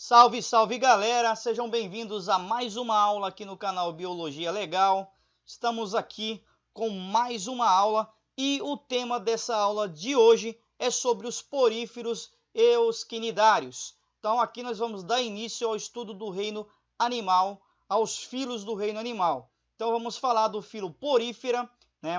Salve, salve galera! Sejam bem-vindos a mais uma aula aqui no canal Biologia Legal. Estamos aqui com mais uma aula e o tema dessa aula de hoje é sobre os poríferos e os quinidários. Então aqui nós vamos dar início ao estudo do reino animal, aos filos do reino animal. Então vamos falar do filo porífera,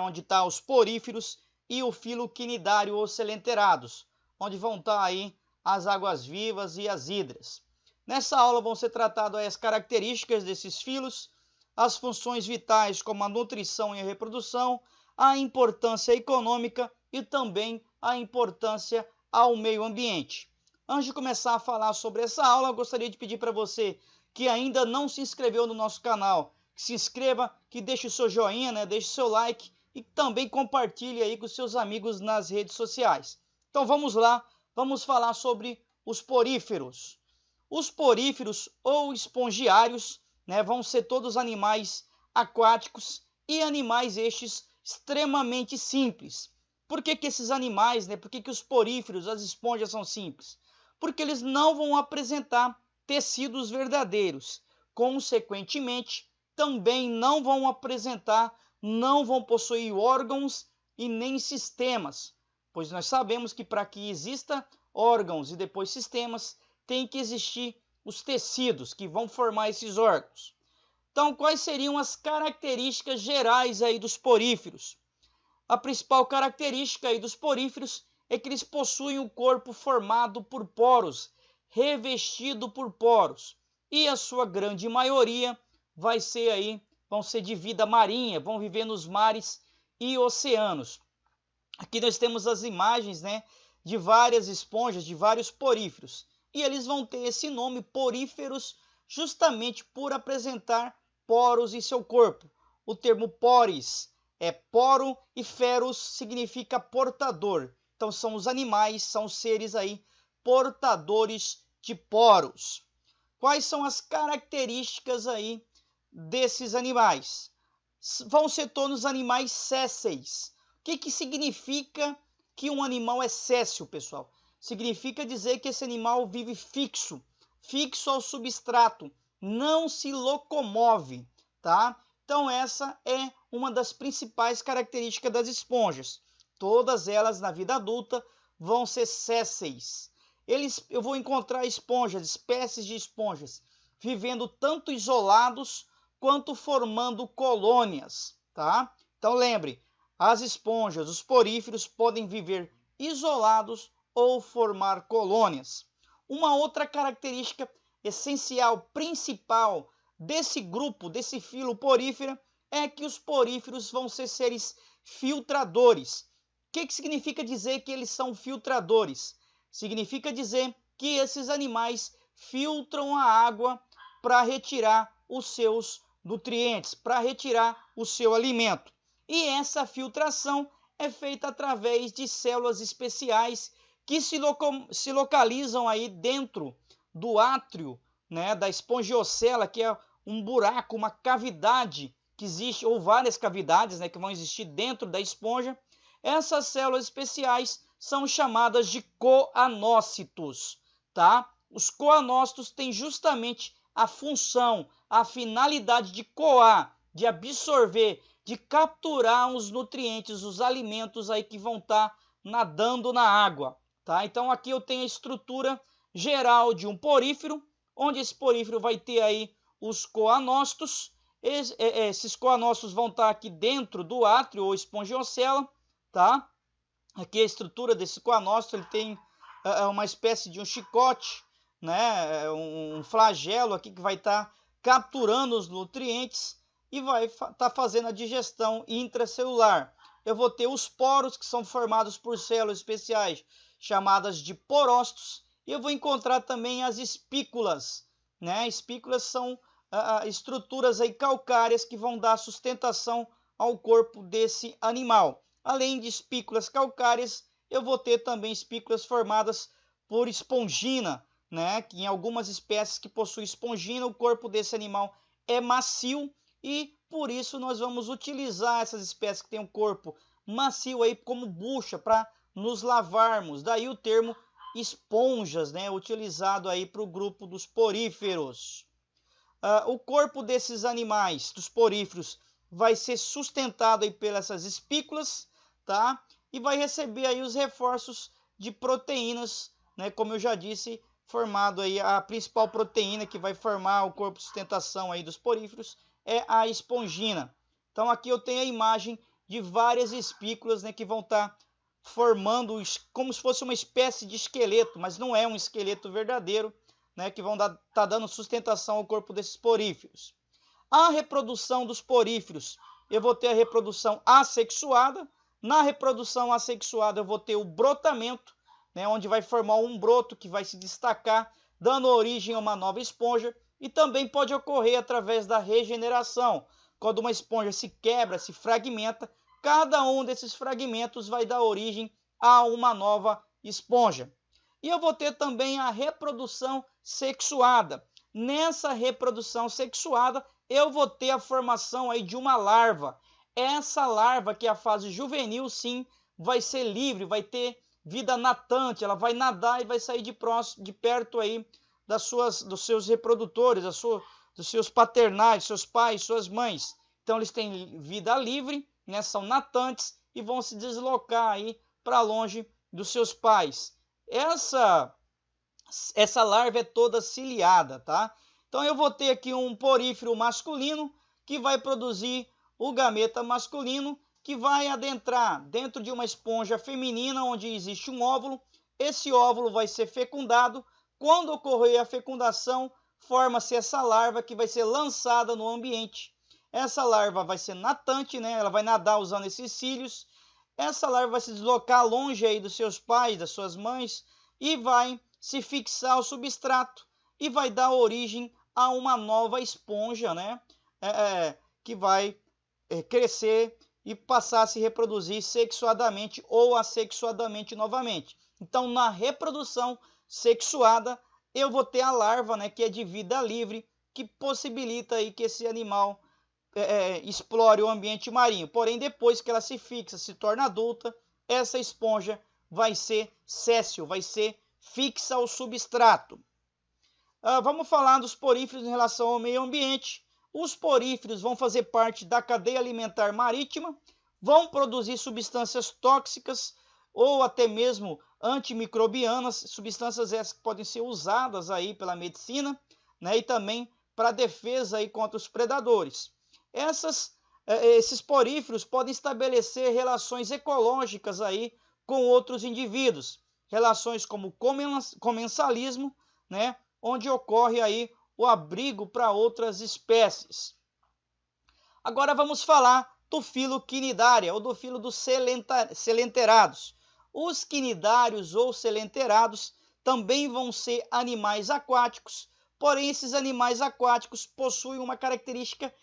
onde estão os poríferos, e o filo quinidário ou selenterados, onde vão estar aí as águas-vivas e as hidras. Nessa aula vão ser tratadas as características desses filos, as funções vitais como a nutrição e a reprodução, a importância econômica e também a importância ao meio ambiente. Antes de começar a falar sobre essa aula, eu gostaria de pedir para você que ainda não se inscreveu no nosso canal, que se inscreva, que deixe o seu joinha, deixe o seu like e também compartilhe aí com seus amigos nas redes sociais. Então vamos lá, vamos falar sobre os poríferos. Os poríferos ou espongiários, vão ser todos animais aquáticos e animais estes extremamente simples. Por que esses animais, por que os poríferos, as esponjas são simples? Porque eles não vão apresentar tecidos verdadeiros. Consequentemente, também não vão possuir órgãos e nem sistemas, pois nós sabemos que para que exista órgãos e depois sistemas, tem que existir os tecidos que vão formar esses órgãos. Então, quais seriam as características gerais aí dos poríferos? A principal característica aí dos poríferos é que eles possuem o corpo formado por poros, revestido por poros, e a sua grande maioria vão ser de vida marinha, vão viver nos mares e oceanos. Aqui nós temos as imagens, de várias esponjas, de vários poríferos. E eles vão ter esse nome, poríferos, justamente por apresentar poros em seu corpo. O termo poris é poro e feros significa portador. Então são os animais, são os seres aí portadores de poros. Quais são as características aí desses animais? Vão ser todos animais sésseis. O que significa que um animal é séssil, pessoal? Significa dizer que esse animal vive fixo ao substrato, não se locomove, tá? Então essa é uma das principais características das esponjas. Todas elas na vida adulta vão ser sésseis. Eu vou encontrar espécies de esponjas, vivendo tanto isolados quanto formando colônias, tá? Então lembre, as esponjas, os poríferos podem viver isolados ou formar colônias. Uma outra característica essencial, principal desse grupo, desse filo porífera, é que os poríferos vão ser seres filtradores. O que significa dizer que eles são filtradores? Significa dizer que esses animais filtram a água para retirar os seus nutrientes, para retirar o seu alimento. E essa filtração é feita através de células especiais que se localizam aí dentro do átrio, da espongiocela, que é um buraco, uma cavidade que existe, ou várias cavidades, que vão existir dentro da esponja. Essas células especiais são chamadas de coanócitos, tá? Os coanócitos têm justamente a função, a finalidade de coar, de absorver, de capturar os nutrientes, os alimentos aí que vão estar nadando na água. Tá? Então aqui eu tenho a estrutura geral de um porífero, onde esse porífero vai ter aí os coanócitos. Esses coanócitos vão estar aqui dentro do átrio ou espongiocela, tá? Aqui a estrutura desse coanócito, ele tem uma espécie de um chicote, um flagelo aqui que vai estar capturando os nutrientes e vai estar fazendo a digestão intracelular. Eu vou ter os poros, que são formados por células especiais chamadas de porócitos, e eu vou encontrar também as espículas. Espículas são estruturas aí calcárias que vão dar sustentação ao corpo desse animal. Além de espículas calcárias, eu vou ter também espículas formadas por espongina, que em algumas espécies que possuem espongina, o corpo desse animal é macio e por isso nós vamos utilizar essas espécies que têm um corpo macio aí como bucha para nos lavarmos. Daí o termo esponjas, né, utilizado aí para o grupo dos poríferos. O corpo desses animais, dos poríferos, vai ser sustentado aí pelas essas espículas, tá? E vai receber aí os reforços de proteínas, né? Como eu já disse, formado aí a principal proteína que vai formar o corpo de sustentação aí dos poríferos é a espongina. Então aqui eu tenho a imagem de várias espículas, né, que vão estar formando como se fosse uma espécie de esqueleto, mas não é um esqueleto verdadeiro, né, que vão tá dando sustentação ao corpo desses poríferos. A reprodução dos poríferos, eu vou ter a reprodução assexuada. Na reprodução assexuada eu vou ter o brotamento, né, onde vai formar um broto que vai se destacar, dando origem a uma nova esponja, e também pode ocorrer através da regeneração. Quando uma esponja se quebra, se fragmenta, cada um desses fragmentos vai dar origem a uma nova esponja. E eu vou ter também a reprodução sexuada. Nessa reprodução sexuada, eu vou ter a formação aí de uma larva. Essa larva, que é a fase juvenil, sim, vai ser livre, vai ter vida natante, ela vai nadar e vai sair de perto aí dos seus reprodutores, dos seus paternais, seus pais, suas mães. Então eles têm vida livre, né, são natantes e vão se deslocar aí para longe dos seus pais. Essa larva é toda ciliada, tá? Então eu vou ter aqui um porífero masculino que vai produzir o gameta masculino, que vai adentrar dentro de uma esponja feminina onde existe um óvulo. Esse óvulo vai ser fecundado. Quando ocorrer a fecundação, forma-se essa larva que vai ser lançada no ambiente. Essa larva vai ser natante, né? Ela vai nadar usando esses cílios. Essa larva vai se deslocar longe aí dos seus pais, das suas mães, e vai se fixar ao substrato e vai dar origem a uma nova esponja, né? Que vai crescer e passar a se reproduzir sexuadamente ou assexuadamente novamente. Então, na reprodução sexuada, eu vou ter a larva, né, que é de vida livre, que possibilita aí que esse animal explore o ambiente marinho. Porém, depois que ela se fixa, se torna adulta, essa esponja vai ser séssil, vai ser fixa ao substrato. Vamos falar dos poríferos em relação ao meio ambiente. Os poríferos vão fazer parte da cadeia alimentar marítima, vão produzir substâncias tóxicas ou até mesmo antimicrobianas, substâncias essas que podem ser usadas aí pela medicina, né, e também para defesa aí contra os predadores. Esses poríferos podem estabelecer relações ecológicas aí com outros indivíduos, relações como comensalismo, né, onde ocorre aí o abrigo para outras espécies. Agora vamos falar do filo Cnidaria, ou do filo dos selenterados. Os cnidários ou selenterados também vão ser animais aquáticos, porém esses animais aquáticos possuem uma característica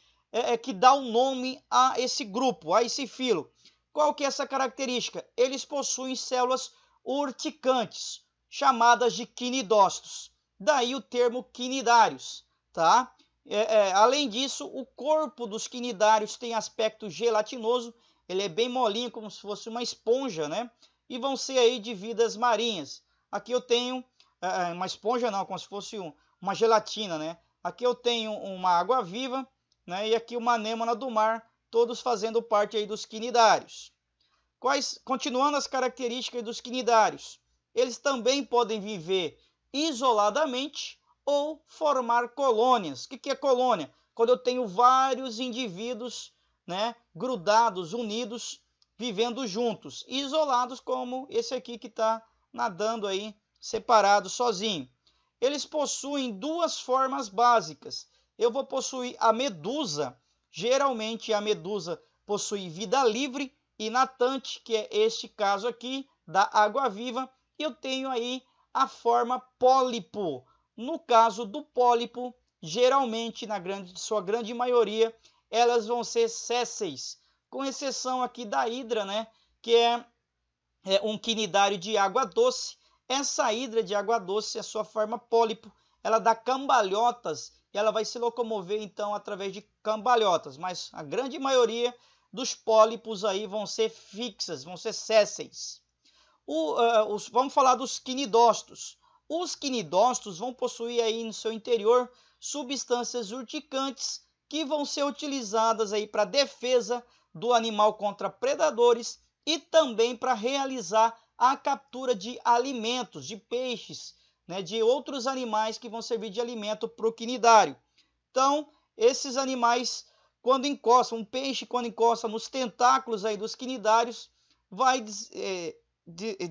que dá o nome a esse grupo, a esse filo. Qual que é essa característica? Eles possuem células urticantes, chamadas de cnidócitos. Daí o termo cnidários, tá? Além disso, o corpo dos cnidários tem aspecto gelatinoso, ele é bem molinho, como se fosse uma esponja, né? E vão ser aí de vidas marinhas. Aqui eu tenho uma esponja não, como se fosse uma gelatina, né? Aqui eu tenho uma água-viva, né? E aqui uma anêmona do mar, todos fazendo parte aí dos cnidários. Continuando as características dos cnidários, eles também podem viver isoladamente ou formar colônias. O que é colônia? Quando eu tenho vários indivíduos, né, grudados, unidos, vivendo juntos, isolados como esse aqui que está nadando aí, separado, sozinho. Eles possuem duas formas básicas. Eu vou possuir a medusa. Geralmente a medusa possui vida livre e natante, que é este caso aqui da água-viva. Eu tenho aí a forma pólipo. No caso do pólipo, geralmente, sua grande maioria, elas vão ser sésseis, com exceção aqui da hidra, né, que é um cnidário de água doce. Essa hidra de água doce, a sua forma pólipo, ela dá cambalhotas e ela vai se locomover então através de cambalhotas, mas a grande maioria dos pólipos aí vão ser fixas, vão ser sésseis. Vamos falar dos quinidócitos. Os quinidócitos vão possuir aí no seu interior substâncias urticantes que vão ser utilizadas aí para defesa do animal contra predadores e também para realizar a captura de alimentos, de peixes, né, de outros animais que vão servir de alimento para o quinidário. Então, esses animais, quando encostam, um peixe quando encosta nos tentáculos aí dos quinidários, vai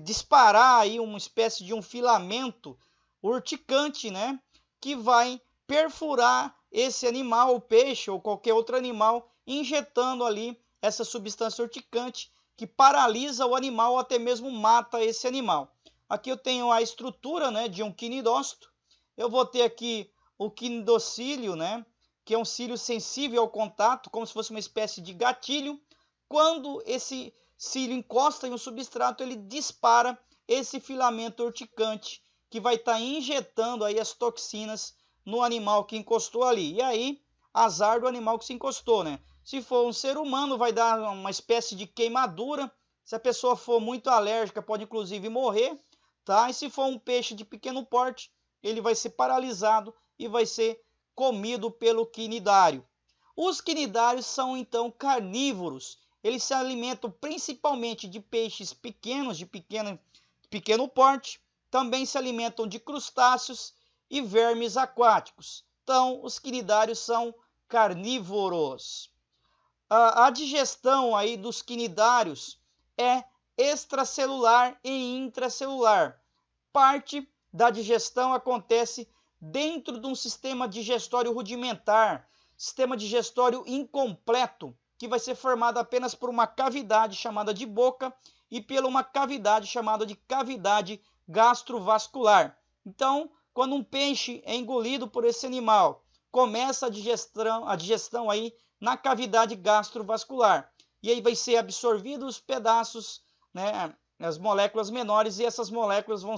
disparar aí uma espécie de um filamento urticante, né, que vai perfurar esse animal, o peixe ou qualquer outro animal, injetando ali essa substância urticante que paralisa o animal ou até mesmo mata esse animal. Aqui eu tenho a estrutura, né, de um quinidócito. Eu vou ter aqui o quinidocílio, né, que é um cílio sensível ao contato, como se fosse uma espécie de gatilho. Quando esse cílio encosta em um substrato, ele dispara esse filamento urticante que vai estar injetando aí as toxinas no animal que encostou ali. E aí, azar do animal que se encostou, né? Se for um ser humano, vai dar uma espécie de queimadura. Se a pessoa for muito alérgica, pode inclusive morrer, tá? E se for um peixe de pequeno porte, ele vai ser paralisado e vai ser comido pelo quinidário. Os quinidários são então carnívoros. Eles se alimentam principalmente de peixes pequenos, de pequeno porte. Também se alimentam de crustáceos e vermes aquáticos. Então, os quinidários são carnívoros. A digestão aí dos quinidários é extracelular e intracelular. Parte da digestão acontece dentro de um sistema digestório rudimentar, sistema digestório incompleto, que vai ser formado apenas por uma cavidade chamada de boca e pela uma cavidade chamada de cavidade gastrovascular. Então, quando um peixe é engolido por esse animal, começa a digestão aí na cavidade gastrovascular. E aí vai ser absorvido os pedaços, né, as moléculas menores, e essas moléculas vão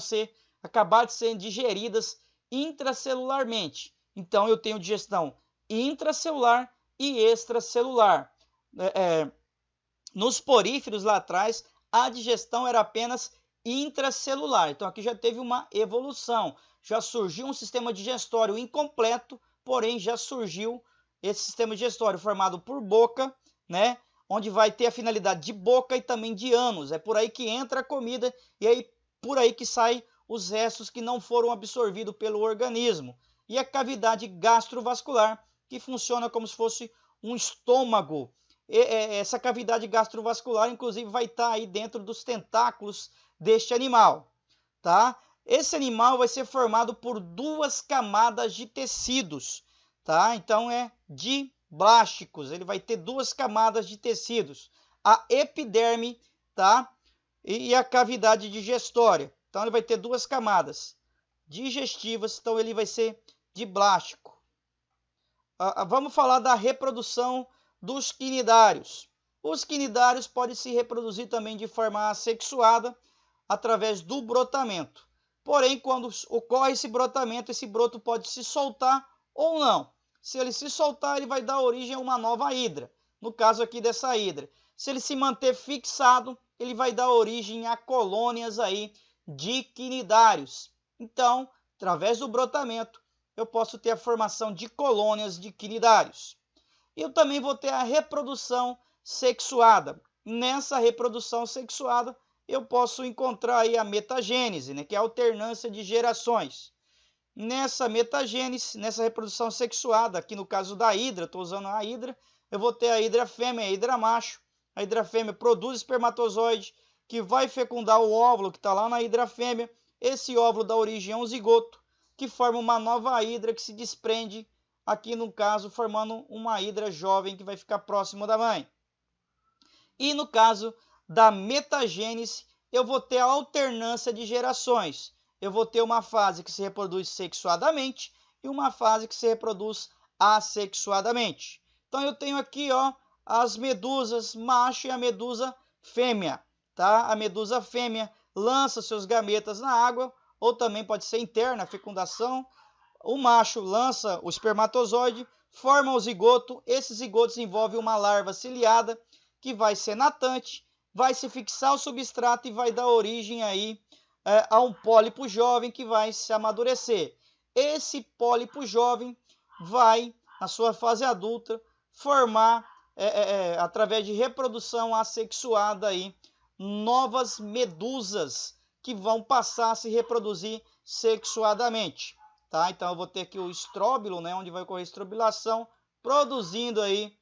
acabar de ser digeridas intracelularmente. Então eu tenho digestão intracelular e extracelular. Nos poríferos lá atrás, a digestão era apenas intracelular. Então aqui já teve uma evolução. Já surgiu um sistema digestório incompleto, porém já surgiu esse sistema digestório formado por boca, né? Onde vai ter a finalidade de boca e também de ânus. É por aí que entra a comida e aí por aí que sai os restos que não foram absorvidos pelo organismo. E a cavidade gastrovascular, que funciona como se fosse um estômago. Essa cavidade gastrovascular, inclusive, vai estar aí dentro dos tentáculos deste animal, tá? Esse animal vai ser formado por duas camadas de tecidos, tá? Então é diblásticos. Ele vai ter duas camadas de tecidos, a epiderme, tá? E a cavidade digestória. Então ele vai ter duas camadas digestivas, então ele vai ser diblástico. Vamos falar da reprodução dos quinidários. Os quinidários podem se reproduzir também de forma assexuada através do brotamento. Porém, quando ocorre esse brotamento, esse broto pode se soltar ou não. Se ele se soltar, ele vai dar origem a uma nova hidra. No caso aqui dessa hidra. Se ele se manter fixado, ele vai dar origem a colônias aí de quinidários. Então, através do brotamento, eu posso ter a formação de colônias de quinidários. Eu também vou ter a reprodução sexuada. Nessa reprodução sexuada, eu posso encontrar aí a metagênese, né, que é a alternância de gerações. Nessa metagênese, nessa reprodução sexuada, aqui no caso da hidra, estou usando a hidra, eu vou ter a hidra fêmea e a hidra macho. A hidra fêmea produz espermatozoide, que vai fecundar o óvulo que está lá na hidra fêmea. Esse óvulo dá origem a um zigoto, que forma uma nova hidra que se desprende, aqui no caso, formando uma hidra jovem que vai ficar próximo da mãe. E no caso da metagênese, eu vou ter a alternância de gerações. Eu vou ter uma fase que se reproduz sexuadamente e uma fase que se reproduz assexuadamente. Então eu tenho aqui, ó, as medusas macho e a medusa fêmea, tá? A medusa fêmea lança seus gametas na água, ou também pode ser interna, a fecundação. O macho lança o espermatozoide, forma o zigoto. Esse zigoto desenvolve uma larva ciliada que vai ser natante vai se fixar o substrato e vai dar origem aí a um pólipo jovem que vai se amadurecer. Esse pólipo jovem vai, na sua fase adulta, formar, através de reprodução assexuada, aí, novas medusas que vão passar a se reproduzir sexuadamente. Tá? Então eu vou ter aqui o estróbilo, né, onde vai ocorrer estrobilação, produzindo aí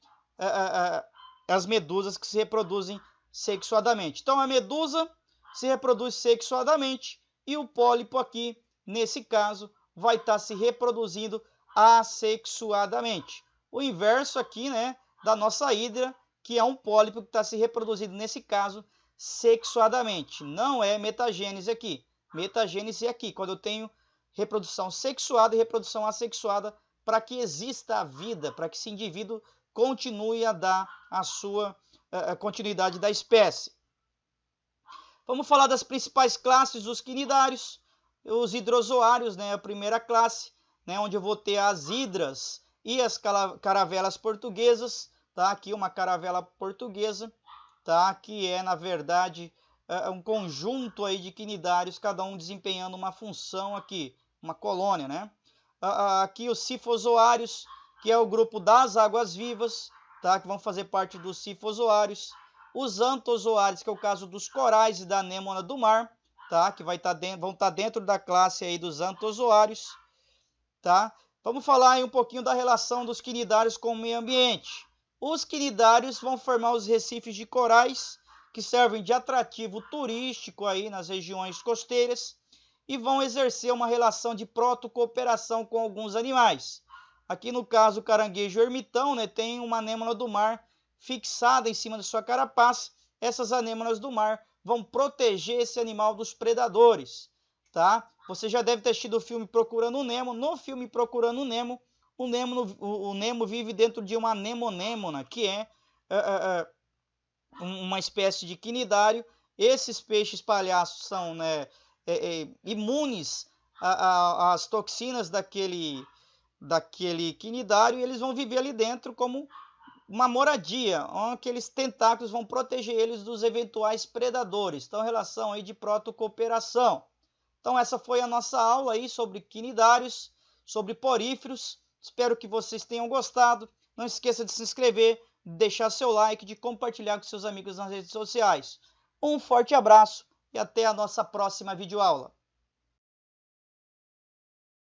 as medusas que se reproduzem sexuadamente. Então a medusa se reproduz sexuadamente e o pólipo aqui, nesse caso, vai estar se reproduzindo assexuadamente. O inverso aqui, né, da nossa hidra, que é um pólipo que está se reproduzindo, nesse caso, sexuadamente. Não é metagênese aqui. Metagênese é aqui, quando eu tenho reprodução sexuada e reprodução assexuada, para que exista a vida, para que esse indivíduo continue a dar a sua continuidade da espécie. Vamos falar das principais classes dos quinidários. Os hidrozoários, né, a primeira classe, né, onde eu vou ter as hidras e as caravelas portuguesas. Tá? Aqui uma caravela portuguesa, tá? Que é, na verdade, um conjunto aí de quinidários, cada um desempenhando uma função aqui, uma colônia, né? Aqui os sifozoários, que é o grupo das águas-vivas, tá? Que vão fazer parte dos sifozoários. Os antozoários, que é o caso dos corais e da anêmona do mar, tá? Que vão estar dentro da classe aí dos antozoários, tá? Vamos falar aí um pouquinho da relação dos quinidários com o meio ambiente. Os quinidários vão formar os recifes de corais, que servem de atrativo turístico aí nas regiões costeiras, e vão exercer uma relação de protocooperação com alguns animais. Aqui no caso o caranguejo ermitão, né, tem uma anêmona do mar fixada em cima de sua carapaça. Essas anêmonas do mar vão proteger esse animal dos predadores, tá? Você já deve ter assistido o filme Procurando o Nemo. No filme Procurando o Nemo, o Nemo vive dentro de uma anemônema, que é uma espécie de quinidário. Esses peixes palhaços são, né, imunes às toxinas daquele quinidário, e eles vão viver ali dentro como uma moradia, onde aqueles tentáculos vão proteger eles dos eventuais predadores. Então, relação aí de protocooperação. Então, essa foi a nossa aula aí sobre quinidários, sobre poríferos. Espero que vocês tenham gostado. Não esqueça de se inscrever, de deixar seu like, de compartilhar com seus amigos nas redes sociais. Um forte abraço e até a nossa próxima videoaula.